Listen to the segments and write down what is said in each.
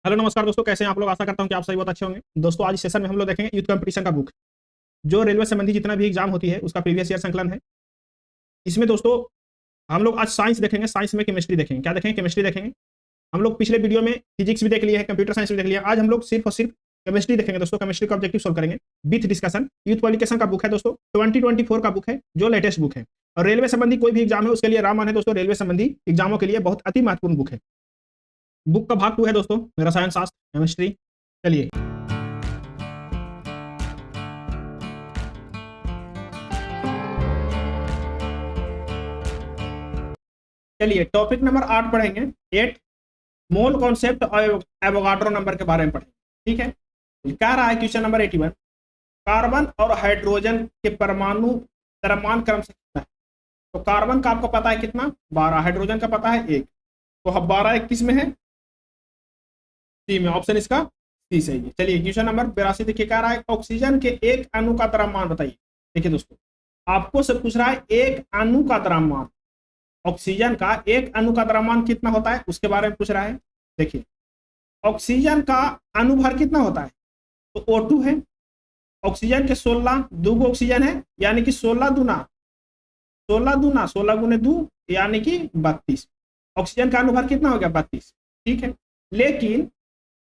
Hello नमस्कार दोस्तों, कैसे हैं आप लोग। आशा करता हूं कि आप सभी बहुत अच्छे होंगे। दोस्तों आज इस सेशन में हम लोग देखेंगे यूथ कंपटीशन का बुक, जो रेलवे संबंधी जितना भी एग्जाम होती है उसका प्रीवियस ईयर संकलन है। इसमें दोस्तों हम लोग आज साइंस देखेंगे, साइंस में केमिस्ट्री देखेंगे। क्या देखेंगे? केमिस्ट्री देखेंगे। हम लोग पिछले वीडियो में फिजिक्स भी देख लिए हैं, कंप्यूटर साइंस भी देख लिया। आज हम लोग सिर्फ और सिर्फ केमिस्ट्री देखेंगे दोस्तों। केमिस्ट्री का ऑब्जेक्टिव सोल्व करेंगे विथ डिस्कशन। यूथ पब्लिकेशन का बुक है दोस्तों, 2024 का बुक है, जो लेटेस्ट बुक है। और रेलवे संबंधी कोई भी एग्जाम है उसके लिए रामबाण है दोस्तों। रेलवे संबंधी एग्जामों के लिए बहुत अति महत्वपूर्ण बुक है। बुक का भाग 2 है दोस्तों, रसायन शास्त्र, केमिस्ट्री। चलिए चलिए टॉपिक नंबर 8 पढ़ेंगे। 8 मोल कॉन्सेप्ट और एवोगाड्रो नंबर के बारे में पढ़ेंगे। ठीक है, क्या रहा है क्वेश्चन नंबर 81। कार्बन और हाइड्रोजन के परमाणु द्रव्यमान क्रम से कितना है? तो कार्बन का आपको पता है कितना, 12। हाइड्रोजन का पता है 1। तो अब 12 1 किस में है? सी में। ऑप्शन इसका सी सही है। चलिए क्वेश्चन नंबर 82 देखिए, क्या रहा है। ऑक्सीजन के एक अणु का द्रव्यमान बताइए। देखिए दोस्तों, आपको से पूछ रहा है एक अणु का द्रव्यमान। ऑक्सीजन का एक अणु का द्रव्यमान कितना होता है उसके बारे में पूछ रहा है। देखिए ऑक्सीजन का अणुभार कितना होता है, तो O2 है। ऑक्सीजन के 16 2 ऑक्सीजन है, यानी कि 16 दूना 16 गुने 2 यानी कि 32। ऑक्सीजन का अणुभार कितना हो गया? 32। ठीक है, लेकिन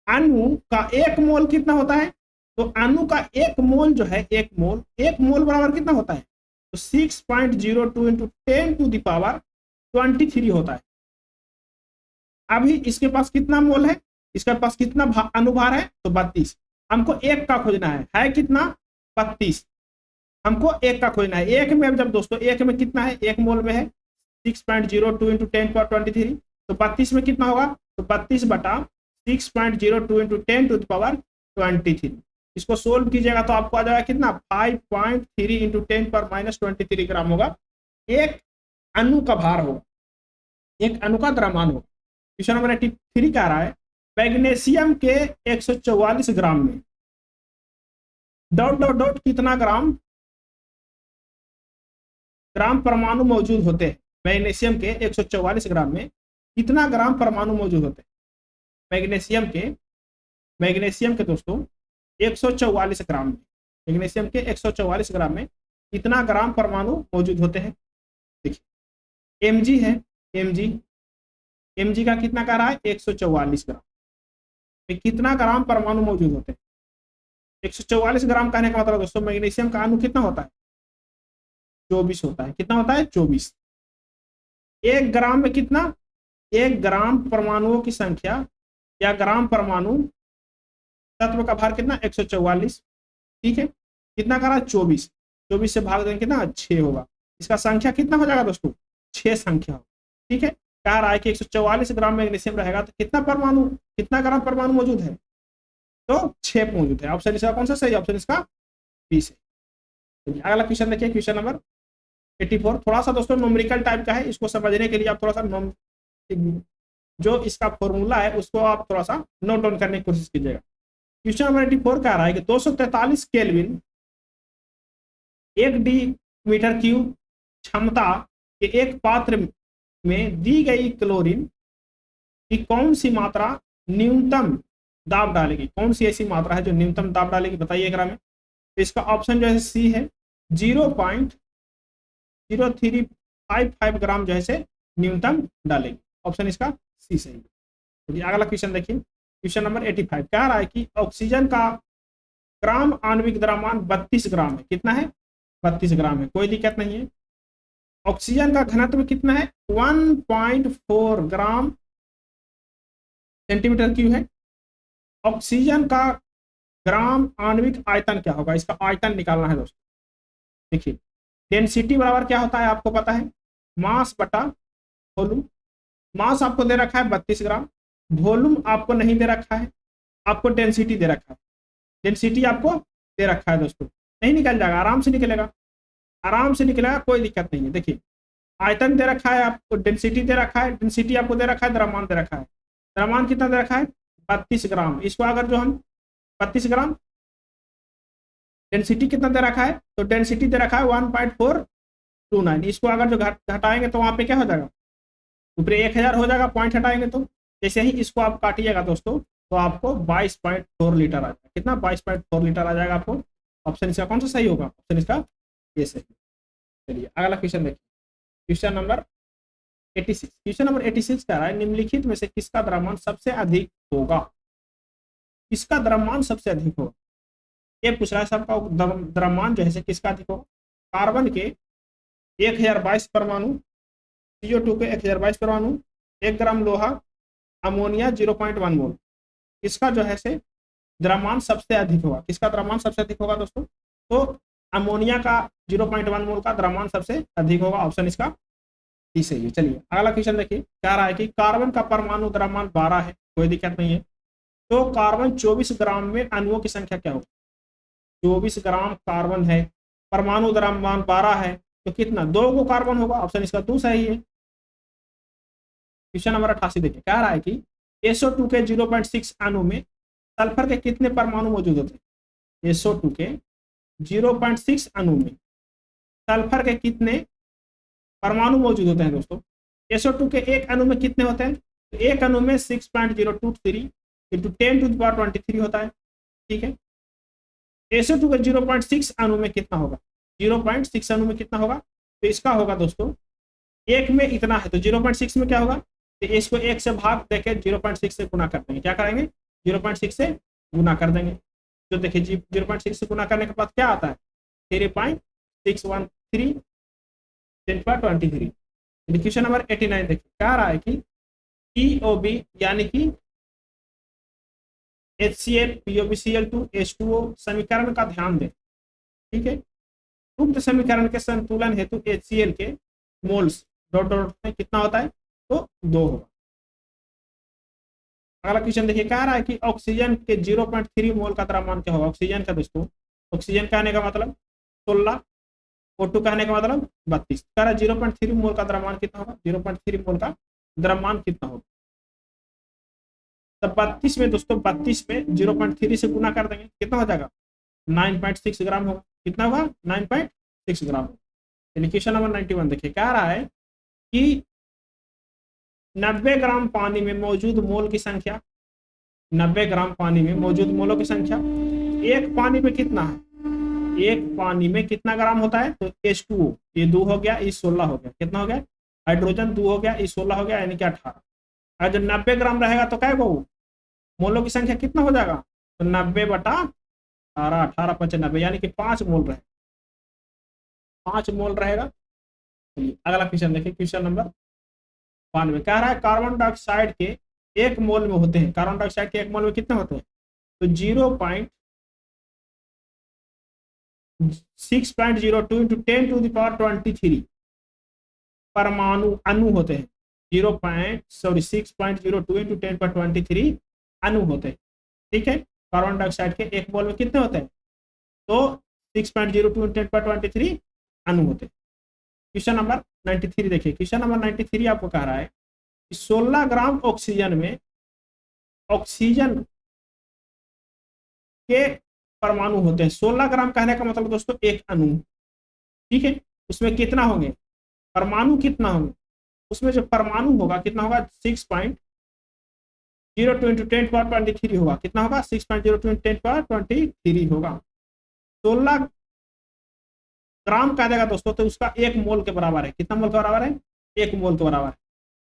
अणु का एक मोल कितना होता है? तो अणु का एक मोल जो है, एक मोल बराबर कितना होता है? तो 6.02 इंटू 10 टू द पावर 23 होता है। अभी इसके पास कितना मोल है, इसके पास कितना अनुभार है? तो 32। हमको एक का खोजना है कितना? 32। हमको एक का खोजना है। एक में जब दोस्तों एक में कितना है, एक मोल में है 6.02 इंटू 10 पावर 23। तो 32 में कितना होगा? तो 32 बटा 6.02 इंटू 10 टू द पावर 23। इसको सोल्व कीजिएगा तो आपको आ जाएगा कितना? 5.3 इंटू 10 पर -23 ग्राम होगा। एक अणु का भार होगा, एक अणु का द्रव्यमान होगा। क्वेश्चन नंबर 83 क्या रहा है। मैग्नीशियम के 144 ग्राम में डॉट डॉट डॉट कितना ग्राम परमाणु मौजूद होते हैं? मैग्नीशियम के 144 ग्राम में कितना ग्राम परमाणु मौजूद होते हैं? मैग्नीशियम के दोस्तों 144 ग्राम में, मैग्नीशियम के 144 ग्राम में कितना ग्राम परमाणु मौजूद होते हैं? देखिए Mg है, Mg का कितना कह रहा है? 144 ग्राम में कितना ग्राम परमाणु मौजूद होते हैं? 144 ग्राम कहने का मतलब दोस्तों मैग्नीशियम का अणु कितना होता है? 24 होता है। कितना होता है? 24। एक ग्राम में कितना? एक ग्राम परमाणुओं की संख्या या ग्राम परमाणु तत्व का भार कितना? 144। ठीक है, कितना करा? 24। 24 से भाग देंगे कितना? 6 होगा। इसका संख्या कितना हो जाएगा दोस्तों? 6 संख्या हो। ठीक है, कह रहा है कि 144 ग्राम मैग्नीशियम रहेगा तो कितना ग्राम परमाणु मौजूद है? तो 6 मौजूद है। ऑप्शन इसका कौन सा सही? ऑप्शन इसका बी से। अगला क्वेश्चन देखिए, क्वेश्चन नंबर 84। थोड़ा सा दोस्तों न्यूमेरिकल टाइप का है। इसको समझने के लिए आप थोड़ा सा जो इसका फॉर्मूला है उसको आप थोड़ा सा नोट डाउन करने की कोशिश कीजिएगा। क्वेश्चन नंबर 84 कह रहा है कि 243 केल्विन 1 डी मीटर क्यूब क्षमता के एक पात्र में दी गई क्लोरीन की कौन सी मात्रा न्यूनतम दाब डालेगी? कौन सी ऐसी मात्रा है जो न्यूनतम दाब डालेगी? बताइए ग्राम में। तो इसका ऑप्शन जो है सी है, 0.0355 ग्राम जो है न्यूनतम डालेगी। ऑप्शन इसका सी सही है। तो अगला क्वेश्चन देखिए, क्वेश्चन नंबर 85 क्या रहा है कि ऑक्सीजन का ग्राम आणविक द्रव्यमान 32 ग्राम है। कितना है? 32 ग्राम है, कोई दिक्कत नहीं है। ऑक्सीजन का घनत्व कितना है? 1.4 ग्राम सेंटीमीटर क्यूब है। ऑक्सीजन का ग्राम आणविक आयतन क्या होगा? इसका आयतन निकालना है दोस्तों। देखिए डेंसिटी बराबर क्या होता है आपको पता है? मास बटा वॉल्यूम। मास आपको दे रखा है 32 ग्राम, वॉल्यूम आपको नहीं दे रखा है, आपको डेंसिटी दे रखा है। डेंसिटी आपको दे रखा है दोस्तों, नहीं निकल जाएगा, आराम से निकलेगा, आराम से निकलेगा, कोई दिक्कत नहीं है। देखिए आयतन दे रखा है आपको, डेंसिटी दे रखा है, डेंसिटी आपको दे रखा है, द्रव्यमान दे रखा है। द्रव्यमान कितना दे रखा है? 32 ग्राम। इसको अगर जो हम 32 ग्राम, डेंसिटी कितना दे रखा है? तो डेंसिटी दे रखा है 1.429। इसको अगर जो घटाएंगे तो वहां पे क्या हो जाएगा? ऊपर 1000 हो जाएगा, पॉइंट हटाएंगे तो। जैसे ही इसको आप काटिएगा दोस्तों तो आपको 22.4 लीटर आ जाएगा। कितना? 22.4 लीटर आ जाएगा आपको। ऑप्शन इसका कौन सा सही होगा? ऑप्शन इसका ये सही। चलिए अगला क्वेश्चन देखिए, क्वेश्चन नंबर 86। क्वेश्चन नंबर 86 कह रहा है निम्नलिखित में से किसका द्रव्यमान सबसे अधिक होगा? किसका द्रव्यमान सबसे अधिक होगा? ये पूछ रहा है सबका द्रव्यमान जो है किसका अधिक होगा? कार्बन के 1022 परमाणु, CO2 के 1022 परमाणु, 1 ग्राम लोहा, अमोनिया 0.1 मोल, किसका जो है से द्रव्यमान सबसे अधिक होगा? किसका द्रव्यमान सबसे अधिक होगा दोस्तों? तो अमोनिया का 0.1 मोल का द्रव्यमान सबसे अधिक होगा। ऑप्शन इसका डी सही है। चलिए अगला क्वेश्चन देखिए, कह रहा है कि कार्बन का परमाणु द्रव्यमान 12 है, कोई दिक्कत नहीं है, तो कार्बन 24 ग्राम में अणुओं की संख्या क्या होगी? 24 ग्राम कार्बन है, परमाणु द्रव्यमान 12 है, तो कितना? 2 को कार्बन होगा। ऑप्शन इसका 2 सही है। क्वेश्चन नंबर 88 देखिए, कह रहा है कि SO2 के 0.6 अणु में सल्फर के कितने परमाणु मौजूद होते हैं? SO2 के 0.6 अणु में सल्फर के कितने परमाणु मौजूद होते हैं दोस्तों? SO2 के एक अणु में कितने होते हैं? तो एक अणु में 6.023 इंटू 10⁻23 होता है। ठीक है, SO2 के 0.6 अणु में कितना होगा? 0.6 अणु में कितना होगा? तो इसका होगा दोस्तों, एक में इतना है तो 0.6 में क्या होगा? तो इसको एक से भाग देके 0.6 से गुना कर देंगे। क्या करेंगे? 0.6 से गुना कर देंगे। तो देखिए 0.6 से गुना करने के बाद क्या आता है? 3.613 10⁻23। क्वेश्चन नंबर 89 देखिए, कह रहा है कि POB यानी कि HCl, POBCl2, H2O समीकरण का ध्यान दें। ठीक है, उक्त समीकरण के संतुलन हेतु HCl के मोल्स डॉट डॉट में कितना होता है? तो 2 होगा। अगला क्वेश्चन देखिए, कह रहा है कि ऑक्सीजन के 0.3 मोल का द्रव्यमान क्या होगा? ऑक्सीजन का दोस्तों, ऑक्सीजन कहने का मतलब 16, O2 कहने का मतलब 32। कह रहा है 0.3 मोल का द्रव्यमान कितना होगा? 0.3 मोल का द्रव्यमान कितना होगा? तब 32 में दोस्तों, 32 में 0.3 से गुना कर देंगे, कितना हो जाएगा? 9.6 ग्राम होगा। कितना होगा? 9.6 ग्राम। क्वेश्चन नंबर 91 देखिए, कह रहा है कि 90 ग्राम पानी में मौजूद मोल की संख्या, 90 ग्राम पानी में मौजूद मोलों की संख्या एक पानी में कितना है? एक पानी में कितना ग्राम होता है? तो H2O, ये 2 हो गया, ये 16 हो गया। कितना हो गया? हाइड्रोजन 2 हो गया, ये 16 हो गया, यानी कि 18। और जब 90 ग्राम रहेगा तो क्या वो मोलों की संख्या कितना हो जाएगा? तो 90/18, 18 95, यानी कि 5 मोल रहेगा। 5 मोल रहेगा। अगला क्वेश्चन देखिए, क्वेश्चन नंबर 92 कह रहा है कार्बन डाइऑक्साइड के 1 मोल में होते हैं, कार्बन डाइऑक्साइड के 1 मोल में कितने होते हैं? तो 0.6.02 इंटू 10⁻23 परमाणु अणु होते हैं। 6.02 इंटू 10⁻23 अणु होते हैं। ठीक है, कार्बन डाइऑक्साइड के 1 मोल में कितने होते हैं? तो 6.02 इंटू 10⁻23 अणु होते हैं। क्वेश्चन नंबर 93 देखिए, क्वेश्चन नंबर 93 आपको कह रहा है कि 16 ग्राम ऑक्सीजन में ऑक्सीजन के परमाणु होते हैं। 16 ग्राम कहने का मतलब दोस्तों एक अणु। ठीक है, उसमें कितना होंगे? परमाणु कितना होंगे? उसमें जो परमाणु होगा कितना होगा? 6.02 इंटू 10⁻23 होगा। कितना होगा? 6.02 इंटू 10⁻23 होगा। 16 ग्राम कह देगा दोस्तों तो उसका 1 मोल के बराबर है। कितना मोल के बराबर है? 1 मोल के बराबर है।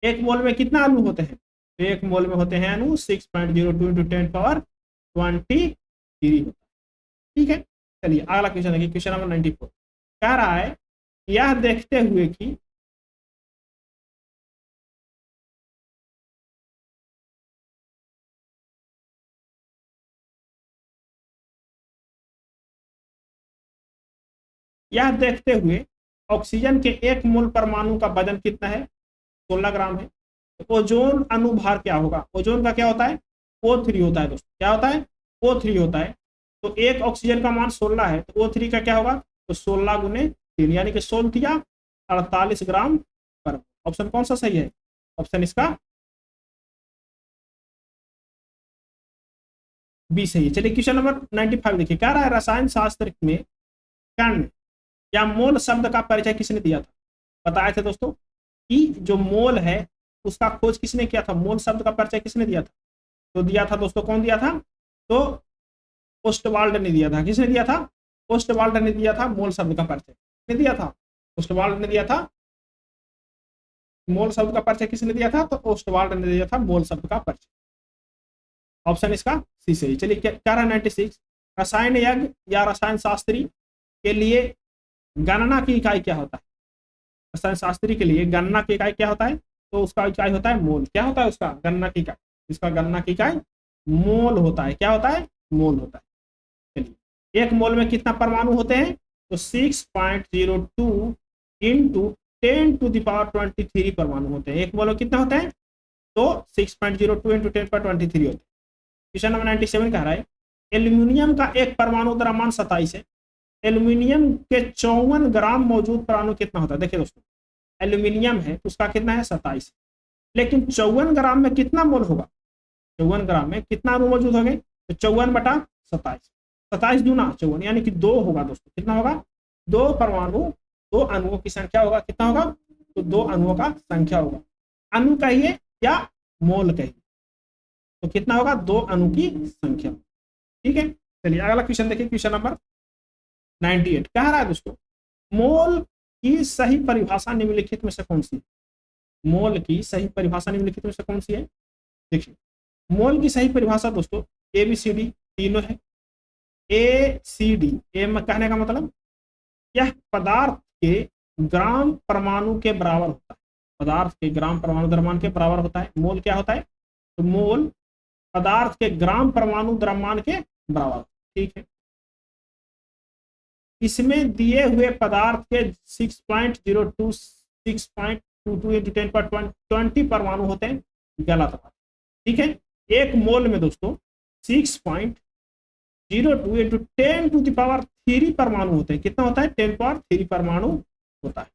1 मोल में कितना अणु होते हैं? तो 1 मोल में होते हैं अणु 6.02 इंटू 10⁻23 होता है। ठीक है, चलिए अगला क्वेश्चन देखिए, क्वेश्चन नंबर 94 कह रहा है यह देखते हुए कि ऑक्सीजन के 1 मोल परमाणु का वजन कितना है? 16 ग्राम है। तो ओजोन अनुभार क्या होगा? ओजोन का क्या होता है? O3 होता है दोस्तों। क्या होता है? O3 होता है। तो एक ऑक्सीजन का मान 16 है, तो O3 का क्या होगा? तो 16 गुने 3 यानी कि 16 48 ग्राम पर। ऑप्शन कौन सा सही है? ऑप्शन इसका बी सही है। चलिए क्वेश्चन नंबर 95 देखिए, कह रहा है रसायन शास्त्र में कण या मोल शब्द का परिचय किसने दिया था? बताए थे दोस्तों कि जो मोल है उसका खोज किसने किया था? मोल शब्द का परिचय किसने दिया था? तो दिया था दोस्तों, कौन दिया था? तो ओस्टवाल्ड ने दिया था। किसने दिया था? ओस्टवाल्ड ने दिया था मोल शब्द का परिचय। किसने दिया था? ओस्टवाल्ड ने दिया था मोल शब्द का परिचय। किसने दिया था? तो ओस्टवाल्ड ने दिया था मोल शब्द का परिचय। ऑप्शन इसका सी सही। चलिए क्या रहा 96, रसायन यज्ञ या रसायन शास्त्री के लिए गणना की इकाई क्या होता है? रसायन शास्त्री के लिए गणना की इकाई क्या होता है? तो उसका इकाई होता है मोल। क्या होता है उसका? गणना की इकाई। इसका गणना की इकाई मोल होता है। क्या होता है? मोल होता है। चलिए, एक मोल में कितना परमाणु होते हैं? तो 6.02 इंटू 10⁻23 परमाणु होते हैं। एक मोल में कितना होते हैं? तो 6.02 इंटू 10⁻23 होते हैं। क्वेश्चन नंबर 97 कह रहा है एल्यूमिनियम का एक परमाणु द्रव्यमान 27 है, एल्यूमिनियम के 54 ग्राम मौजूद परमाणु कितना होता है? देखिए दोस्तों, एल्यूमिनियम है उसका कितना है? 27, लेकिन 54 ग्राम में कितना मोल होगा? 54 ग्राम में कितना अणु मौजूद होंगे? तो 54/27, 27 दूना 54, यानी कि 2 होगा दोस्तों। कितना होगा? 2 परमाणु, 2 अणुओं की संख्या होगा। कितना होगा? तो 2 अणुओं का संख्या होगा। अणु कहिए या मोल कहिए, तो कितना होगा? 2 अणु की संख्या। ठीक है, चलिए अगला क्वेश्चन देखिए। क्वेश्चन नंबर 98 कह रहा है दोस्तों मोल की सही परिभाषा निम्नलिखित में से कौन सी है? मोल की सही परिभाषा निम्नलिखित में से कौन सी है? देखिए, मोल की सही परिभाषा दोस्तों ABCD तीनों है। ACD, ए में कहने का मतलब यह पदार्थ के ग्राम परमाणु के बराबर होता है। पदार्थ के ग्राम परमाणु द्रव्यमान के बराबर होता है। मोल क्या होता है? तो मोल पदार्थ के ग्राम परमाणु द्रव्यमान के बराबर। ठीक है, इसमें दिए हुए पदार्थ के 6.02 6.22 इंटू 10⁻20 परमाणु होते हैं। गलत बात। ठीक है, एक मोल में दोस्तों 6.02 इंटू 10⁻³ परमाणु होते हैं। कितना होता है? 10⁻³ परमाणु होता है।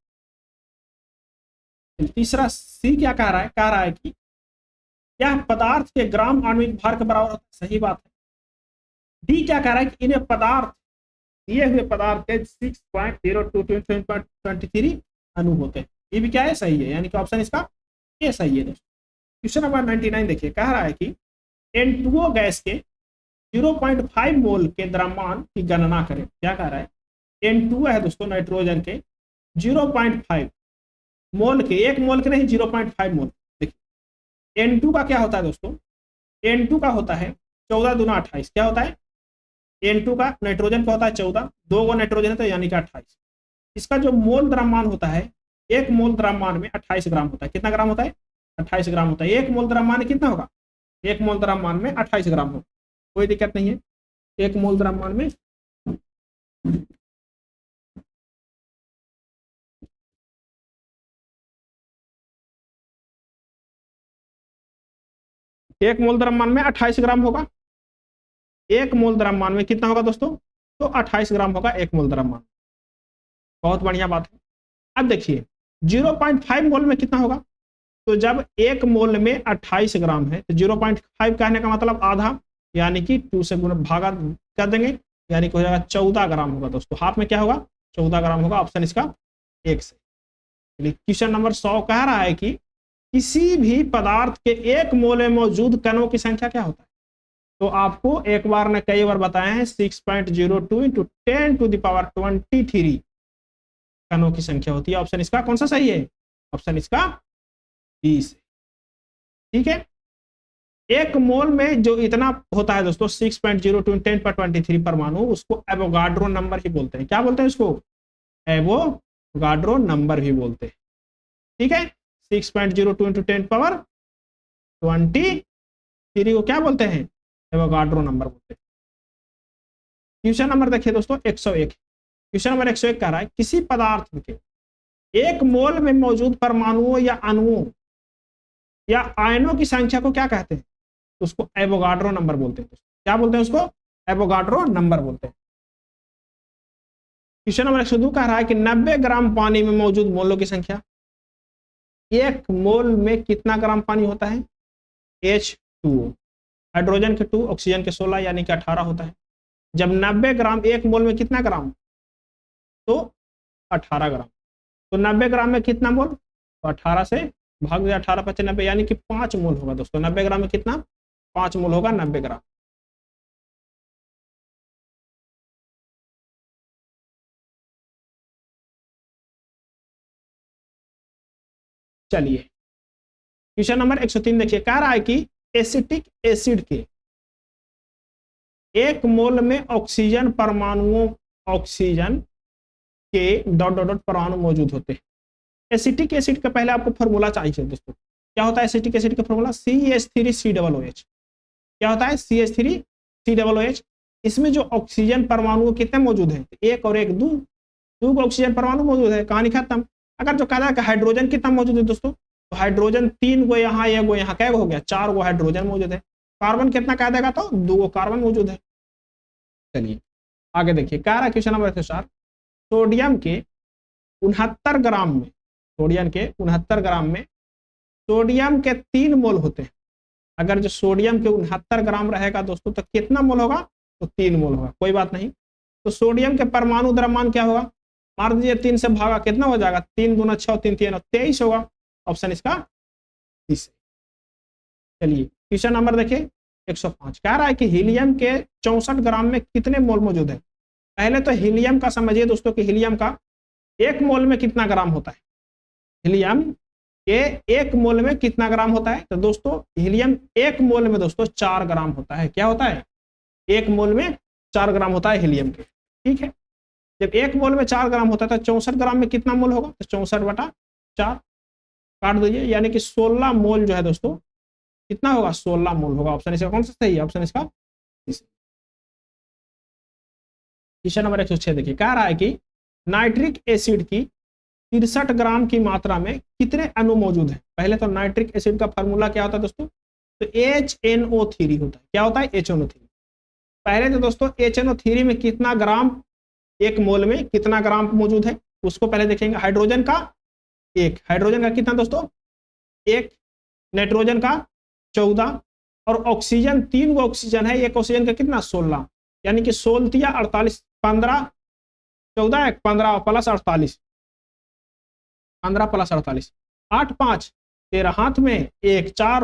तीसरा सी क्या कह रहा है? कह रहा है कि यह पदार्थ के ग्राम आणविक भार के बराबर होता है। सही बात है। डी क्या कह रहा है कि इन्हें पदार्थ दिए हुए पदार्थ के 6.02 अणु होते हैं। ये भी क्या है? सही है, यानी कि ऑप्शन इसका ये सही है दोस्तों। क्वेश्चन नंबर 99 देखिए, कह रहा है कि N2O गैस के 0.5 मोल के द्रव्यमान की गणना करें। क्या कह रहा है? N2O है दोस्तों नाइट्रोजन के 0.5 मोल के, एक मोल के नहीं, 0.5 मोल। देखिए N2 का क्या होता है दोस्तों? N2 का होता है 14 दूना 28। क्या होता है? N2 का नाइट्रोजन का होता है 14, 2 गो नाइट्रोजन है तो यानी कि 28। इसका जो मोल द्रव्यमान होता है, एक मोल द्रव्यमान में 28 ग्राम होता है। कितना ग्राम होता है? 28 ग्राम होता है। एक मोल द्रव्यमान कितना होगा? एक मोल द्रव्यमान में 28 ग्राम होगा। कोई दिक्कत नहीं है। एक मोल द्रव्यमान में एक मोल द्रव्यमान में 28 ग्राम होगा। एक मोल द्रव्यमान में कितना होगा दोस्तों? तो 28 ग्राम होगा एक मोल द्रव्यमान। बहुत बढ़िया बात है। अब देखिए 0.5 मोल में कितना होगा? तो जब एक मोल में 28 ग्राम है तो 0.5 कहने का मतलब आधा, यानी कि 2 से गुणा भागा कर देंगे, यानी कि हो जाएगा 14 ग्राम होगा दोस्तों। हाफ में क्या होगा? 14 ग्राम होगा। ऑप्शन इसका एक से। क्वेश्चन नंबर 100 कह रहा है कि किसी भी पदार्थ के एक मोल में मौजूद कणों की संख्या क्या होता है? तो आपको एक बार ने कई बार बताया है 6.02 इंटू 10⁻23 कणों की संख्या होती है। ऑप्शन इसका कौन सा सही है? ऑप्शन इसका 20। ठीक है, एक मोल में जो इतना होता है दोस्तों 6.02 10⁻23 परमाणु, उसको एवोगाड्रो नंबर ही बोलते हैं। क्या बोलते हैं उसको? एवोगाड्रो नंबर ही बोलते हैं। ठीक है, 6.02 इंटू 10⁻23 को क्या बोलते हैं? एवोगाड्रो नंबर बोलते हैं। क्वेश्चन नंबर देखिए दोस्तों 101। क्वेश्चन नंबर 101 कह रहा है किसी पदार्थ के एक मोल में मौजूद परमाणुओं या अणुओं या आयनों की संख्या को क्या कहते हैं? उसको एवोगाड्रो नंबर बोलते हैं। क्या बोलते हैं उसको? एवोगाड्रो नंबर बोलते हैं। क्वेश्चन नंबर 102 कह रहा है कि 90 ग्राम पानी में मौजूद मोलों की संख्या। एक मोल में कितना ग्राम पानी होता है? H2O, हाइड्रोजन के 2, ऑक्सीजन के 16, यानी कि 18 होता है। जब 90 ग्राम, एक मोल में कितना ग्राम? तो 18 ग्राम। तो 90 ग्राम में कितना मोल? तो 18 से भाग दिया 18 × 90, यानी कि 5 मोल होगा दोस्तों। 90 ग्राम में कितना? 5 मोल होगा 90 ग्राम। चलिए क्वेश्चन नंबर 103 देखिए, कह रहा है कि एसिटिक एसिड के 1 मोल में ऑक्सीजन परमाणुओं, ऑक्सीजन के डॉट डॉट डॉट परमाणु मौजूद होते हैं। एसिटिक एसिड का पहले आपको फॉर्मूला चाहिए दोस्तों। क्या होता है एसिटिक एसिड का फॉर्मूला? CH3COOH। क्या होता है? CH3COOH। इसमें जो ऑक्सीजन परमाणु कितने मौजूद हैं? एक और एक, दो ऑक्सीजन परमाणु मौजूद है, कहानी खत्म। अगर जो कहा कि हाइड्रोजन कितना मौजूद है दोस्तों, तो हाइड्रोजन 3 गो यहाँ, 1 गो यहाँ, क्या हो गया? 4 गो हाइड्रोजन मौजूद है। कार्बन कितना कह देगा? तो 2 गो कार्बन मौजूद है। चलिए आगे देखिए, कह रहा है क्वेश्चन नंबर 104, सोडियम के 69 ग्राम में, सोडियम के 69 ग्राम में सोडियम के 3 मोल होते हैं। अगर जो सोडियम के 69 ग्राम रहेगा दोस्तों, तो कितना मोल होगा? तो 3 मोल होगा। कोई बात नहीं। तो सोडियम के परमाणु द्रव्यमान क्या होगा? मार दीजिए 3 से भागा, कितना हो जाएगा? 3 दूना 6, 3 3 23 होगा। ऑप्शन इसका 30। चलिए क्वेश्चन नंबर देखिए 105, कह रहा है कि हीलियम के 64 ग्राम में कितने मोल मौजूद है? पहले तो हीलियम का समझिए दोस्तों कि हीलियम का 1 मोल में कितना ग्राम होता है। हीलियम के 1 मोल में कितना ग्राम होता है? तो दोस्तों हीलियम 1 मोल में दोस्तों 4 ग्राम होता है। क्या होता है? 1 मोल में 4 ग्राम होता है हीलियम के। ठीक है, जब 1 मोल में 4 ग्राम होता है तो 64 ग्राम में कितना मोल होगा? तो 64/4 काट दीजिए, यानी कि 16 मोल जो है दोस्तों, कितना होगा? 16 मोल होगा। ऑप्शन इसका कौन सा सही है? ऑप्शन इसका। क्वेश्चन नंबर 106 देखिए, कह रहा है कि नाइट्रिक एसिड की 63 ग्राम की मात्रा में कितने अणु मौजूद है? पहले तो नाइट्रिक एसिड का फॉर्मूला क्या होता है दोस्तों? तो HNO3 होता है। क्या होता है? HNO3। पहले तो दोस्तों HNO3 में कितना ग्राम, 1 मोल में कितना ग्राम मौजूद है उसको पहले देखेंगे। हाइड्रोजन का 1, हाइड्रोजन का कितना दोस्तों? 1, नाइट्रोजन का 14, और ऑक्सीजन 3 गो ऑक्सीजन है, एक ऑक्सीजन का कितना? 16, यानी कि 16 48, 15 14 15 प्लस 48, 15 प्लस 48, 8 5 13, हाथ में 1 4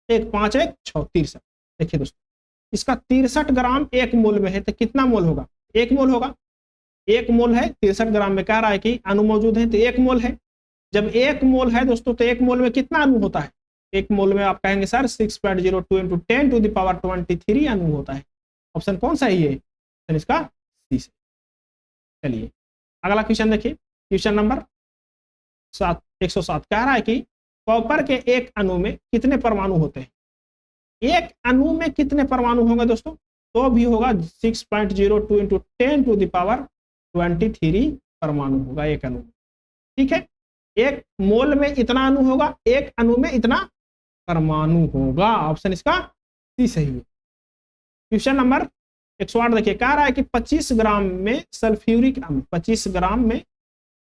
1 5 1 6 63। देखिए दोस्तों इसका 63 ग्राम 1 मोल में है, तो कितना मोल होगा? 1 मोल होगा। 1 मोल है 63 ग्राम में, कह रहा है कि अणु मौजूद है, तो 1 मोल है। जब 1 मोल है दोस्तों, तो 1 मोल में कितना अणु होता है? 1 मोल में आप कहेंगे सर 6.02 × 10⁻23 अणु होता है। ऑप्शन कौन सा है ये? इसका सी। चलिए अगला क्वेश्चन देखिए, क्वेश्चन नंबर 107 कह रहा है कि कॉपर के 1 अणु में कितने परमाणु होते हैं? 1 अणु में कितने परमाणु होंगे दोस्तों? तो भी होगा 6.02 × 10⁻23 परमाणु होगा 1 अणु। ठीक है, 1 मोल में इतना अणु होगा, 1 अणु में इतना परमाणु होगा। ऑप्शन इसका सी सही है। क्वेश्चन नंबर 108 देखिए, कह रहा है कि 25 ग्राम में सल्फ्यूरिक अम्ल, 25 ग्राम में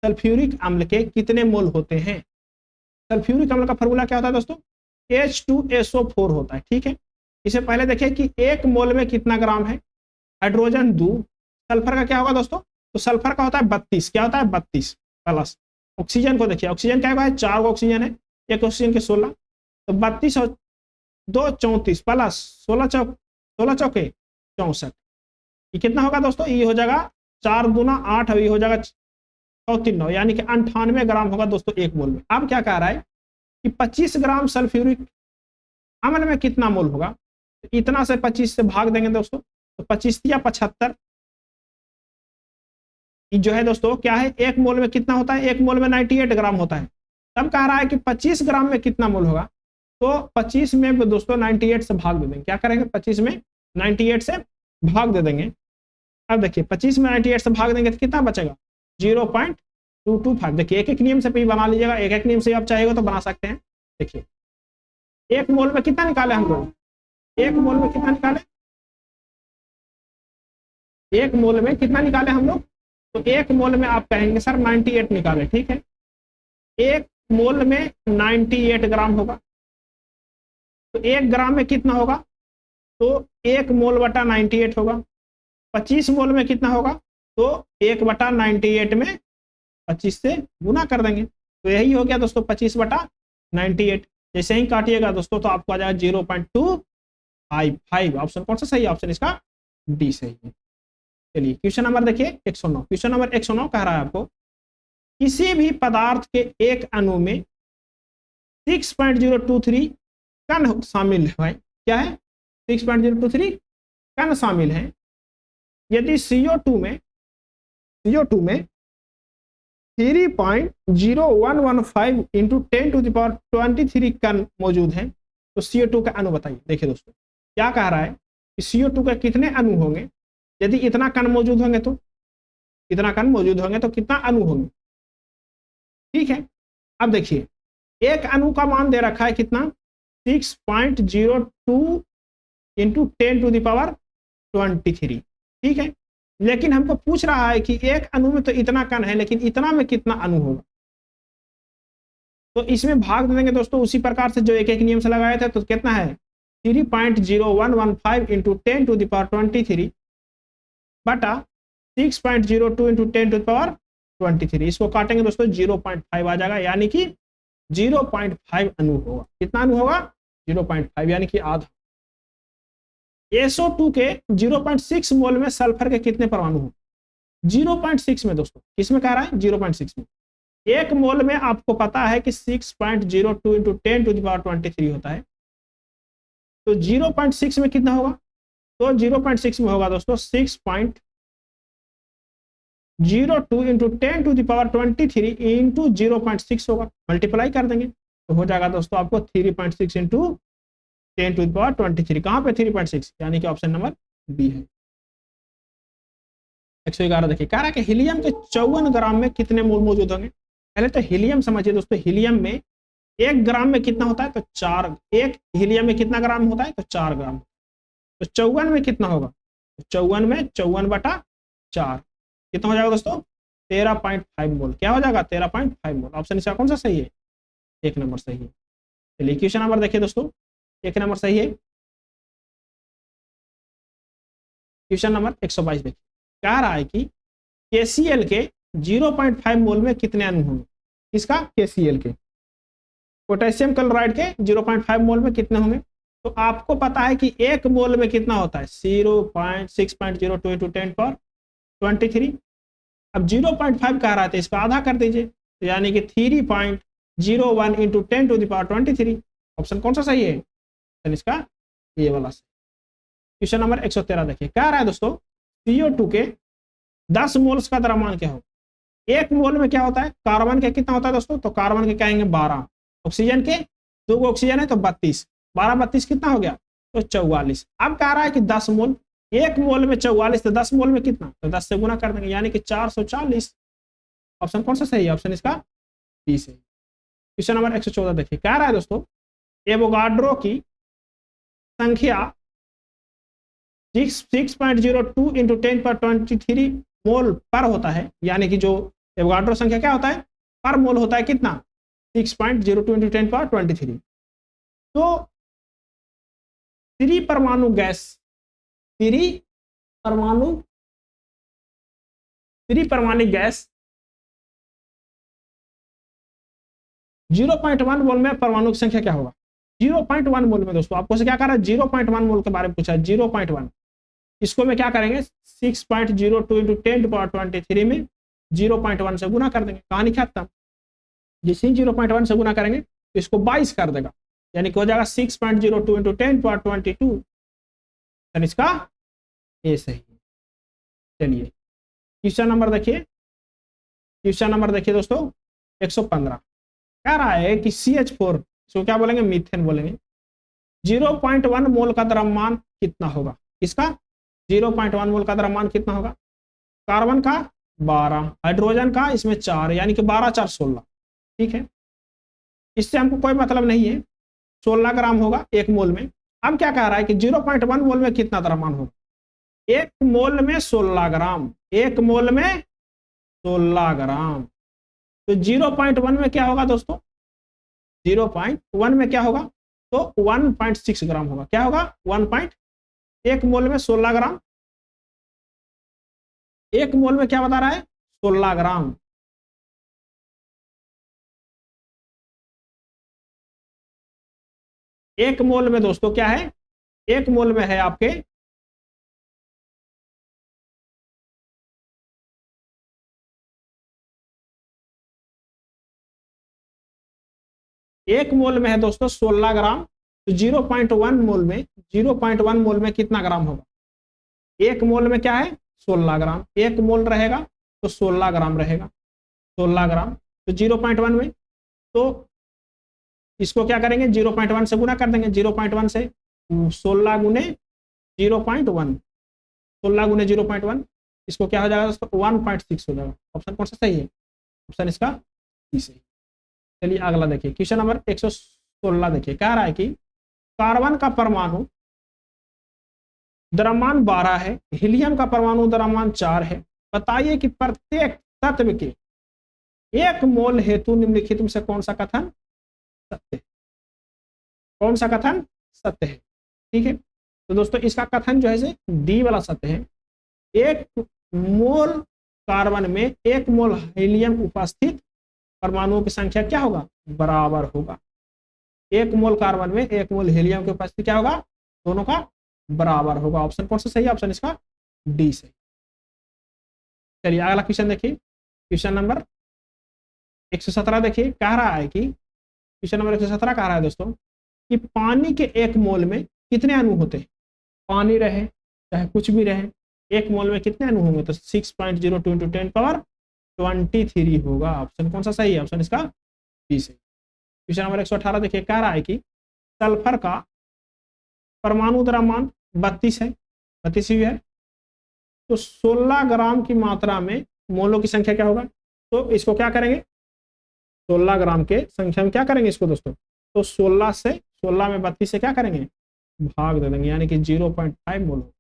सल्फ्यूरिक अम्ल के कितने मोल होते हैं? सल्फ्यूरिक अम्ल का फॉर्मूला क्या होता है दोस्तों? H2SO4 होता है। ठीक है, इसे पहले देखिए कि 1 मोल में कितना ग्राम है? हाइड्रोजन 2, सल्फर का क्या होगा दोस्तों? तो सल्फर का होता है 32। क्या होता है? 32 प्लस ऑक्सीजन को देखिए, ऑक्सीजन क्या है? 4 गो ऑक्सीजन है, एक ऑक्सीजन के 16, तो 32 और 2 34 प्लस 16 चौके 64। ये कितना होगा दोस्तों? ये हो जाएगा 4 दूना 8, अभी हो जाएगा 9, यानी कि 98 ग्राम होगा दोस्तों 1 मोल में। अब क्या कह रहा है कि 25 ग्राम सल्फ्यूरिक अम्ल में कितना मोल होगा? तो इतना से 25 से भाग देंगे दोस्तों, तो 25 या 75 जो है दोस्तों क्या है? 1 मोल में कितना होता है? 1 मोल में 98 ग्राम होता है। तब कह रहा है कि 25 ग्राम में कितना मोल होगा? तो 25 में दोस्तों 98 से भाग दे देंगे। क्या करेंगे? 25 में 98 से भाग दे देंगे। अब देखिए 25 में 98 से भाग देंगे तो कितना बचेगा? 0.225। देखिए एक एक नियम से भी बना लीजिएगा, एक एक नियम से आप चाहेगा तो बना सकते हैं। देखिए 1 मोल में कितना निकाले हम लोग? 1 मोल में कितना निकाले? 1 मोल में कितना निकाले हम लोग? तो 1 मोल में आप कहेंगे सर 98 निकाले। ठीक है, 1 मोल में 98 ग्राम होगा, तो 1 ग्राम में कितना होगा? तो 1 मोल बटा 98 होगा। 25 मोल में कितना होगा? तो 1 बटा 98 में 25 से गुना कर देंगे, तो यही हो गया दोस्तों 25 बटा 98। जैसे ही काटिएगा दोस्तों तो आपको आ जाएगा 0.2 फाइव ऑप्शन कौन सा सही है? ऑप्शन इसका डी सही है। चलिए क्वेश्चन नंबर देखिए 109। क्वेश्चन नंबर 109 कह रहा है आपको किसी भी पदार्थ के एक अणु में 6.023 कण शामिल है। क्या है? 6.023 कण शामिल है। यदि CO2 में 3.0115 इंटू 10⁻23 कण मौजूद है तो CO2 का अणु बताइए। देखिए दोस्तों क्या कह रहा है कि CO2 के कितने अणु होंगे, यदि इतना कण मौजूद होंगे तो कितना अणु होंगे। ठीक है, अब देखिए एक अणु का मान दे रखा है कितना 6.02 इंटू 10⁻23। ठीक है, लेकिन हमको पूछ रहा है कि एक अणु में तो इतना कण है लेकिन इतना में कितना अणु होगा। तो इसमें भाग दे देंगे दोस्तों उसी प्रकार से जो एक एक नियम से लगाए थे। तो कितना है 3.0115 इंटू 10⁻23 बटा 6.02 इंटू 10⁻23। इसको काटेंगे दोस्तों 0.5 आ जाएगा, यानी कि 0.5 अणु होगा। कितना अणु होगा? 0.5 यानी कि आधा। SO2 के 0.6 मोल में सल्फर के कितने परमाणु हो? 0.6 में दोस्तों, किसमें कह रहा है? 0.6 में। एक मोल में आपको पता है कि 6.02 इंटू 10⁻23 होता है, तो 0.6 में कितना होगा? तो 0.6 में होगा दोस्तों 6.02 इंटू 10⁻23 इंटू 0.6 होगा, मल्टीप्लाई कर देंगे तो हो जाएगा दोस्तों आपको 3.6 इंटू 10⁻23। कहां पे 3.6? यानी कि ऑप्शन नंबर बी है। 111 देखिए कह रहा है कि हीलियम के 54 ग्राम में कितने मोल मौजूद होंगे। पहले तो हीलियम समझिए दोस्तों, हीलियम में 1 ग्राम में कितना होता है? तो 4। एक हीलियम में कितना ग्राम होता है? तो 4 ग्राम। तो 54 में कितना होगा? 54 में 54/4 कितना हो जाएगा दोस्तों? 13.5 मोल। क्या हो जाएगा? 13.5 मोल। ऑप्शन इसका कौन सा सही है? 1 नंबर सही है। चलिए क्वेश्चन नंबर देखिए दोस्तों 1 नंबर सही है। क्वेश्चन नंबर 122 देखिए कह रहा है कि KCl के 0.5 मोल में कितने अणु होंगे। किसका? KCl के। पोटेशियम क्लोराइड के 0.5 मोल में कितने होंगे? तो आपको पता है कि 1 मोल में कितना होता है? 6.02 इंटू 10⁻23। अब 0.5 कह रहा था, इसका आधा कर दीजिए तो यानी कि 3.01 इंटू 10⁻23। ऑप्शन कौन सा सही है? इसका ये वाला। क्वेश्चन नंबर 113 देखिए कह रहा है दोस्तों CO2 के 10 मोल्स का द्रव्यमान क्या होगा। 1 मोल में क्या होता है? कार्बन के कितना होता है दोस्तों? तो कार्बन के कहेंगे 12। ऑक्सीजन के 2 ऑक्सीजन है तो 32। 12/32 कितना हो गया? तो 44। अब कह रहा है कि 10 मोल, 1 मोल में 44 तो 10 मोल में कितना? तो 10 से गुना कर देंगे यानी कि 440। ऑप्शन कौन सा सही है? ऑप्शन इसका बी सही। क्वेश्चन नंबर 114 देखिए कह रहा है दोस्तों एवोगाड्रो की संख्या 6.02 इंटू 10⁻23 मोल पर होता है, यानी कि जो एवोगाड्रो संख्या क्या होता है? पर मोल होता है कितना? 6.02 इंटू 10⁻23। तो त्रिपरमाणु गैस, त्रिपरमाणु गैस 0.1 मोल में परमाणु की संख्या क्या होगा? 0.1 मोल में दोस्तों आपको से क्या कर रहा है? 0.1 मोल के बारे में पूछा है। 0.1 इसको में क्या करेंगे? 6.02 इंटू 10⁻23 में 0.1 से गुना कर देंगे, कहानी खत्म। जिसे 0.1 से गुना करेंगे तो इसको 22 कर देगा, यानी कि हो जाएगा 6.02 इंटू 10⁻22। इसका ए सही है। चलिए क्वेश्चन नंबर देखिए, क्वेश्चन नंबर देखिए दोस्तों 115 कह रहा है कि CH4 इसको क्या बोलेंगे? मीथेन बोलेंगे। 0.1 मोल का द्रव्यमान कितना होगा? इसका 0.1 मोल का द्रव्यमान कितना होगा? कार्बन का 12, हाइड्रोजन का इसमें 4, यानी कि 12 4 16। ठीक है, इससे हमको कोई मतलब नहीं है। 16 ग्राम होगा 1 मोल में। अब क्या कह रहा है कि 0.1 मोल में कितना द्रव्यमान होगा? 1 मोल में 16 ग्राम। 1 मोल में 16 ग्राम। तो 0.1 में क्या होगा दोस्तों? 0.1 में क्या होगा? तो 1.6 ग्राम होगा। क्या होगा? 1 मोल में 16 ग्राम। 1 मोल में क्या बता रहा है? 16 ग्राम। एक मोल में दोस्तों क्या है? 1 मोल में है आपके 1 मोल में है दोस्तों 16 ग्राम। तो 0.1 मोल में 0.1 मोल में कितना ग्राम होगा? 1 मोल में क्या है? 16 ग्राम। 1 मोल रहेगा तो 16 ग्राम रहेगा, 16 ग्राम। तो 0.1 में, तो इसको क्या करेंगे? 0.1 से गुना कर देंगे। 0.1 से 16 गुने 0.1, 16 गुने 0.1, इसको क्या हो जाएगा दोस्तों? 1.6 हो जाएगा। ऑप्शन कौन सा सही है? ऑप्शन इसका सी सही। चलिए अगला देखिए, क्वेश्चन नंबर 116 देखिए, कह रहा है कि कार्बन का परमाणु द्रव्यमान 12 है, हीलियम का परमाणु द्रव्यमान 4 है। बताइए कि प्रत्येक तत्व के 1 मोल हेतु निम्नलिखित में से कौन सा कथन सत्य है? कौन सा कथन सत्य है? ठीक है, तो दोस्तों इसका कथन जो है डी वाला सत्य है। 1 मोल कार्बन में 1 मोल हीलियम उपस्थित परमाणुओं की संख्या क्या होगा? बराबर होगा। 1 मोल कार्बन में 1 मोल हीलियम की उपस्थिति क्या होगा? दोनों का बराबर होगा। ऑप्शन कौन सा सही है? ऑप्शन इसका डी सही। चलिए अगला क्वेश्चन देखिए, क्वेश्चन नंबर 117 देखिए, कह रहा है कि क्वेश्चन नंबर 117 कह रहा है दोस्तों कि पानी के 1 मोल में कितने अणु होते हैं? पानी रहे चाहे कुछ भी रहे, 1 मोल में कितने अणु होंगे? तो 6.02 × 10⁻23 होगा। ऑप्शन कौन सा सही है? ऑप्शन इसका बी सही। क्वेश्चन नंबर 118 देखिए, कह रहा है कि सल्फर का परमाणु द्रव्यमान 32 है, 32 ही है। तो 16 ग्राम की मात्रा में मोलों की संख्या क्या होगा? तो इसको क्या करेंगे? 16 ग्राम के संख्या में क्या करेंगे इसको दोस्तों? तो 16 में 32 से क्या करेंगे? भाग दे देंगे, यानी कि 0.5 मोल होगा।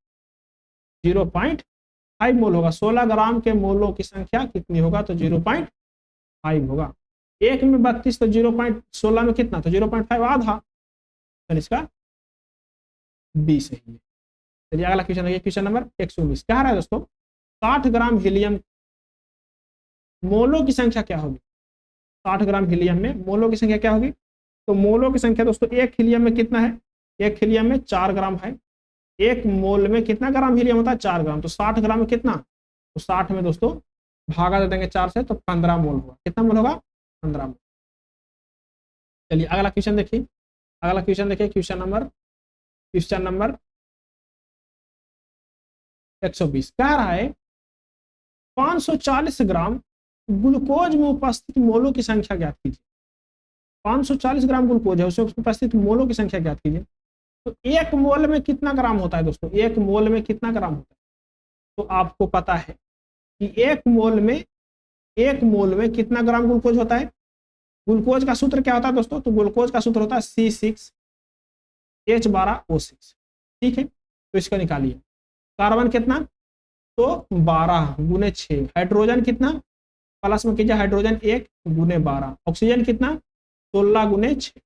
0.5 मोल होगा। 16 ग्राम के मोलों की संख्या कितनी होगा? तो 0.5 होगा। 1 में 32 तो 0.16 में कितना? तो 0.5 आधा। तो इसका बी सही है। चलिए अगला क्वेश्चन देखिए, क्वेश्चन नंबर 119 क्या रहा है दोस्तों? 60 ग्राम हीलियम मोलों की संख्या क्या होगी? 60 ग्राम हीलियम में मोलों की संख्या क्या होगी? तो मोलों की संख्या दोस्तों, 1 हीलियम में कितना है? 1 हीलियम में 4 ग्राम है। 1 मोल में कितना ग्राम हीलियम होता है? 4 ग्राम। तो 60 ग्राम में कितना? तो 60 में दोस्तों भागा दे देंगे 4 से, तो 15 मोल होगा। कितना मोल होगा? 15 मोल। चलिए अगला क्वेश्चन देखिए, अगला क्वेश्चन देखिए, क्वेश्चन नंबर 120 कह रहा है 540 ग्राम ग्लूकोज में उपस्थित मोलों की संख्या ज्ञात कीजिए। 540 ग्राम ग्लूकोज है, उसमें उपस्थित मोलों की संख्या ज्ञात कीजिए। तो 1 मोल में कितना ग्राम होता है दोस्तों? 1 मोल में कितना ग्राम होता है? तो आपको पता है कि 1 मोल में कितना ग्राम ग्लूकोज होता है? ग्लूकोज का सूत्र क्या होता है दोस्तों? तो ग्लूकोज का सूत्र होता है C6H12O6। ठीक है, तो इसको निकालिए। कार्बन कितना? तो 12 गुने 6। हाइड्रोजन कितना? प्लस में कीजिए, हाइड्रोजन 1 गुने 12। ऑक्सीजन कितना? 16 गुने 6।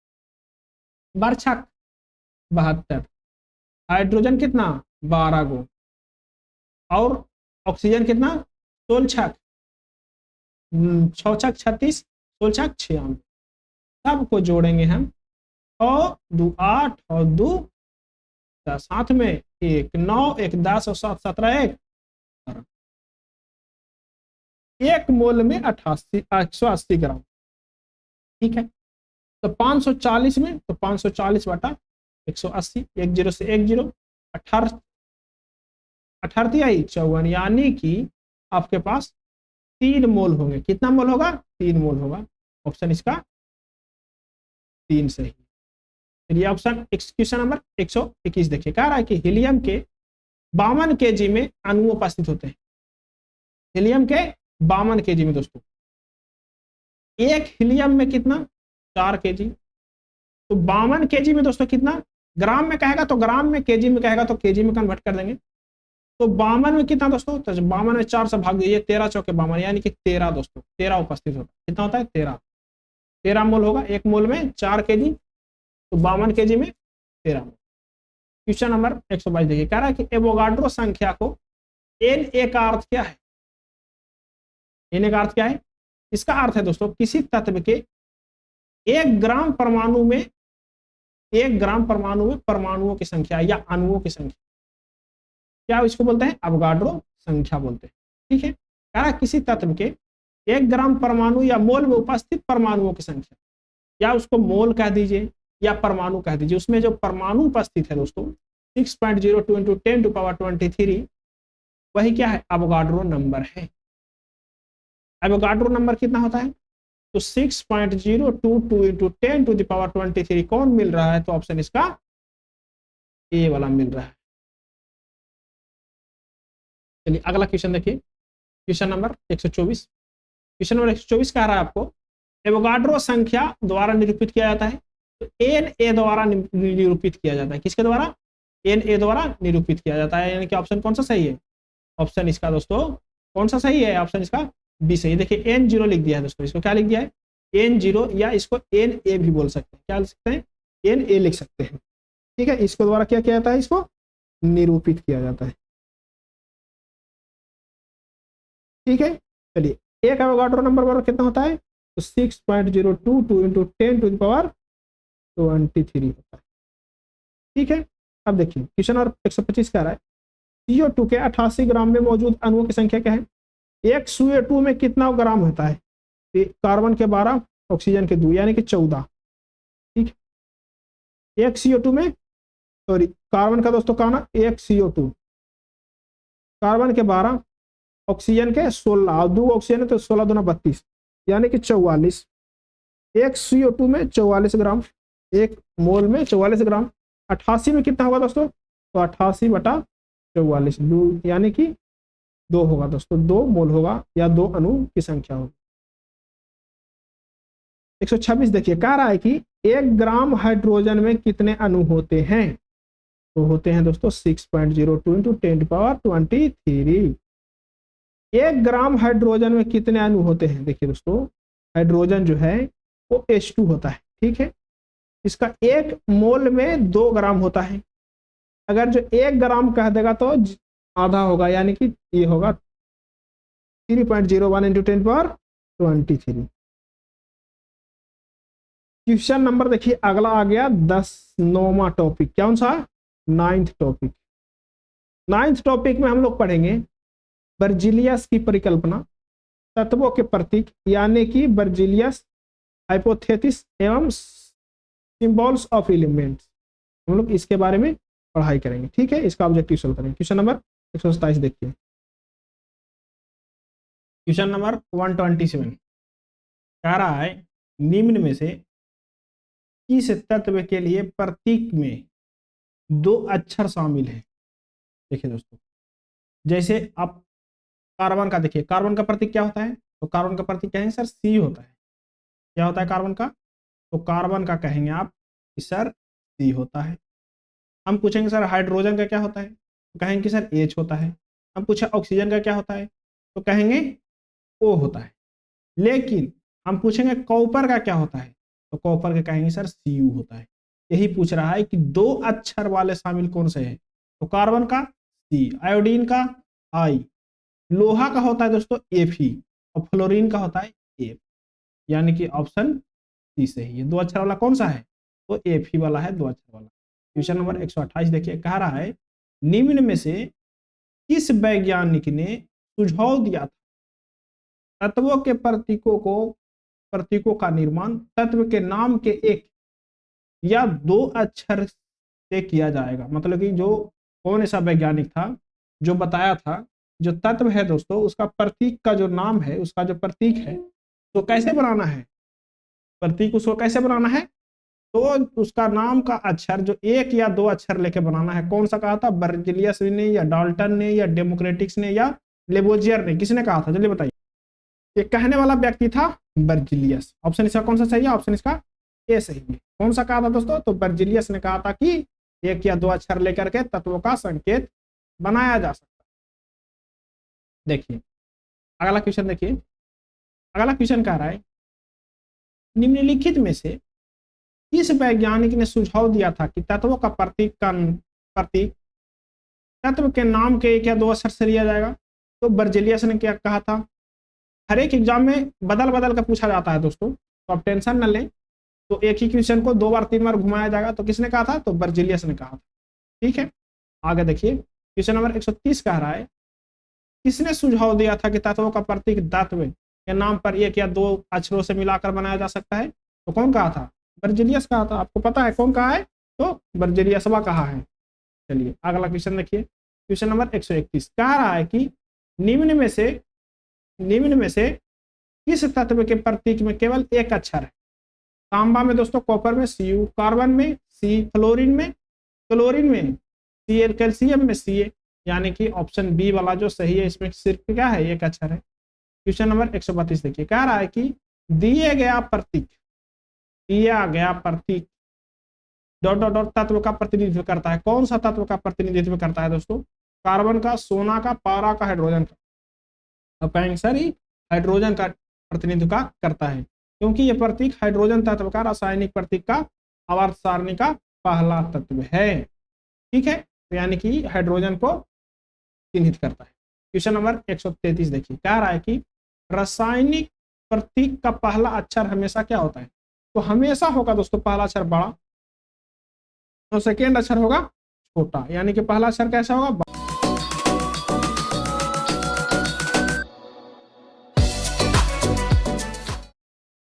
बरछक 72। हाइड्रोजन कितना? 12 गो। और ऑक्सीजन कितना? 16 छक 6 छक 36, 16 छक 96। सबको जोड़ेंगे हम, और 2 8 और 2 10, साथ में 1 9, 1 10 और 7 17, 1 मोल में 180 ग्राम। ठीक है, तो 540 में, तो 540 बटा 180, 10 से 10, 18 18 54, यानी कि आपके पास 3 मोल होंगे। कितना मोल होगा? 3 मोल होगा। ऑप्शन इसका 3 सही। चलिए ऑप्शन क्वेश्चन नंबर 121 देखिए, कह रहा है कि हीलियम के 52 kg में अणु उपस्थित होते हैं। हीलियम के 52 kg में दोस्तों, 1 हीलियम में कितना? 4 kg। तो 52 kg में दोस्तों कितना? ग्राम में कहेगा तो ग्राम में, kg में कहेगा तो kg में कन्वर्ट कर देंगे। तो 52 में कितना दोस्तों? तो 52 में 4 से भाग दीजिए, 13 चौके 52, यानी कि 13 दोस्तों, 13 उपस्थित होता है। कितना होता है? 13 मोल होगा। 1 मोल में 4 kg, तो 52 kg में 13 मोल। क्वेश्चन नंबर 122 देखिए, कह रहा है कि एवोगाड्रो संख्या को Na का अर्थ क्या है? Na का अर्थ क्या है? इसका अर्थ है दोस्तों, किसी तत्व के 1 ग्राम परमाणु में 1 ग्राम परमाणु में परमाणुओं की संख्या या अणुओं की संख्या, क्या इसको बोलते हैं? अवोगाड्रो संख्या बोलते हैं। ठीक है, कह रहा किसी तत्व के 1 ग्राम परमाणु या मोल में उपस्थित परमाणुओं की संख्या, या उसको मोल कह दीजिए या परमाणु कह दीजिए, उसमें जो परमाणु उपस्थित है दोस्तों 6.02 इंटू 10⁻23, वही क्या है? अवोगाड्रो नंबर है। अवोगाड्रो नंबर कितना होता है? तो 6.022 इंटू 10⁻23 कौन मिल रहा है? तो ऑप्शन इसका ए वाला मिल रहा है। चलिए अगला क्वेश्चन देखिए, क्वेश्चन नंबर 124। क्वेश्चन नंबर 124 कह रहा है आपको एवोगाड्रो संख्या द्वारा निरूपित किया जाता है, तो एन ए द्वारा निरूपित किया जाता है। किसके द्वारा? एन ए द्वारा निरूपित किया जाता है। यानी कि ऑप्शन कौन सा सही है? ऑप्शन इसका दोस्तों कौन सा सही है? ऑप्शन इसका बी सही। देखिए N0 लिख दिया है दोस्तों, इसको क्या लिख दिया है? N0, या इसको Na भी बोल सकते हैं। क्या लिख सकते हैं? Na लिख सकते हैं। ठीक है, इसको द्वारा क्या किया जाता है? इसको निरूपित किया जाता है। ठीक है, चलिए एक एवोगाड्रो नंबर बराबर कितना होता है? तो 6.022 इंटू 10⁻23 होता है। ठीक है, अब देखिए क्वेश्चन नंबर 125 कह रहा है CO2 के 88 ग्राम में मौजूद अणुओं की संख्या क्या है? एक CO2 में कितना ग्राम होता है? कार्बन के 12, ऑक्सीजन के 2, यानी कि 14। ठीक है, एक CO2 में, सॉरी कार्बन का दोस्तों कहा ना, एक CO2, कार्बन के 12, ऑक्सीजन के 16, और 2 ऑक्सीजन है तो 16 दूना 32, यानी कि 44। एक CO2 में 44 ग्राम, एक मोल में 44 ग्राम। 88 में कितना होगा दोस्तों? तो 88/44, यानी कि 2 होगा दोस्तों, 2 मोल होगा या 2 अणु की संख्या होगी। 126 देखिए, कह रहा है कि 1 ग्राम हाइड्रोजन में कितने अणु होते हैं? तो होते हैं दोस्तों 6.02 इंटू 10⁻23। 1 ग्राम हाइड्रोजन में कितने अणु होते हैं? देखिए दोस्तों, हाइड्रोजन जो है वो H2 होता है। ठीक है, इसका 1 मोल में 2 ग्राम होता है। अगर जो 1 ग्राम कह देगा तो आधा होगा, यानी कि ये होगा 3.01 इंटू 10⁻23। क्वेश्चन नंबर देखिए अगला आ गया 9वां टॉपिक। कौन सा? 9th topic. 9th टॉपिक में हम लोग पढ़ेंगे बर्जिलियस की परिकल्पना, तत्वों के प्रतीक यानी कि बर्जिलियस हाइपोथेसिस एवं सिंबल्स ऑफ एलिमेंट्स, हम लोग इसके बारे में पढ़ाई करेंगे। ठीक है, इसका ऑब्जेक्टिव सोल्व करेंगे। क्वेश्चन नंबर 127 देखिए, क्वेश्चन नंबर 127 कह रहा है निम्न में से किस तत्व के लिए प्रतीक में 2 अक्षर शामिल है? देखिए दोस्तों, जैसे आप कार्बन का देखिए, कार्बन का प्रतीक क्या होता है? तो कार्बन का प्रतीक क्या है सर? C होता है। क्या होता है कार्बन का? तो कार्बन का कहेंगे आप कि सर C होता है। हम पूछेंगे सर हाइड्रोजन का क्या होता है? तो कहेंगे कि सर H होता है। हम पूछे ऑक्सीजन का क्या होता है? तो कहेंगे O होता है। लेकिन हम पूछेंगे कॉपर का क्या होता है? तो कॉपर के कहेंगे सर Cu होता है। यही पूछ रहा है कि 2 अक्षर वाले शामिल कौन से हैं? तो कार्बन का C, आयोडीन का I, लोहा का होता है दोस्तों Fe, और फ्लोरीन का होता है F, यानी कि ऑप्शन सी सही है। 2 अक्षर वाला कौन सा है? तो Fe वाला है, 2 अक्षर वाला। क्वेश्चन नंबर 128 देखिए, कह रहा है निम्न में से किस वैज्ञानिक ने सुझाव दिया था तत्वों के प्रतीकों का निर्माण तत्व के नाम के 1 या 2 अक्षर से किया जाएगा? मतलब कि जो कौन ऐसा वैज्ञानिक था जो बताया था जो तत्व है दोस्तों, उसका प्रतीक का जो नाम है, उसका जो प्रतीक है तो कैसे बनाना है? प्रतीक उसको कैसे बनाना है? तो उसका नाम का अक्षर जो 1 या 2 अक्षर लेके बनाना है। कौन सा कहा था? बर्जिलियस ने या डाल्टन ने या डेमोक्रेटिक्स ने या लेबोजियर ने? किसने कहा था? जल्दी बताइए। ये कहने वाला व्यक्ति था बर्जिलियस। ऑप्शन इसका कौन सा सही है? ऑप्शन इसका ए सही है। कौन सा कहा था दोस्तों? तो बर्जिलियस ने कहा था कि 1 या 2 अक्षर लेकर के तत्वों का संकेत बनाया जा सकता है। देखिए अगला क्वेश्चन देखिए, अगला क्वेश्चन कह रहा है निम्नलिखित में से किस वैज्ञानिक ने सुझाव दिया था कि तत्वों का प्रतीक तत्व के नाम के 1 या 2 अक्षर से लिया जाएगा? तो बर्जिलियस ने क्या कहा था? हर एक एग्जाम में बदल बदल कर पूछा जाता है दोस्तों, तो आप टेंशन न लें। तो एक ही क्वेश्चन को 2 बार 3 बार घुमाया जाएगा। तो किसने कहा था? तो बर्जिलियस ने कहा था। ठीक है, आगे देखिए क्वेश्चन नंबर 130 कह रहा है, किसने सुझाव दिया था कि तत्वों का प्रतीक धातु के नाम पर एक या 2 अक्षरों से मिलाकर बनाया जा सकता है? तो कौन कहा था? बर्जिलियस कहा था। आपको पता है कौन कहा है? तो बर्जिलियसवा कहा है। चलिए अगला क्वेश्चन देखिए, क्वेश्चन नंबर 131 कह रहा है कि निम्न में से किस तत्व के प्रतीक में केवल एक अक्षर है? तांबा में दोस्तों कॉपर में Cu, कार्बन में C, फ्लोरीन में क्लोरीन में Cl, कैल्शियम में Ca, यानी कि ऑप्शन बी वाला जो सही है, इसमें सिर्फ क्या है? एक अक्षर है। क्वेश्चन नंबर 132 देखिए, कह रहा है कि दिया गया प्रतीक डॉट डॉट डॉट तत्व का प्रतिनिधित्व करता है। कौन सा तत्व का प्रतिनिधित्व करता है दोस्तों? कार्बन का, सोना का, पारा का, हाइड्रोजन का? आपका आंसर ही हाइड्रोजन का प्रतिनिधित्व करता है, क्योंकि यह प्रतीक हाइड्रोजन तत्व का रासायनिक प्रतीक का आवर्त सारणी का पहला तत्व है। ठीक है, तो यानी कि हाइड्रोजन को चिन्हित करता है। क्वेश्चन नंबर 133 देखिए, कह रहा है कि रासायनिक प्रतीक का पहला अक्षर हमेशा क्या होता है? तो हमेशा होगा दोस्तों पहला अक्षर बड़ा और सेकेंड अक्षर होगा छोटा, यानी कि पहला अक्षर कैसा होगा?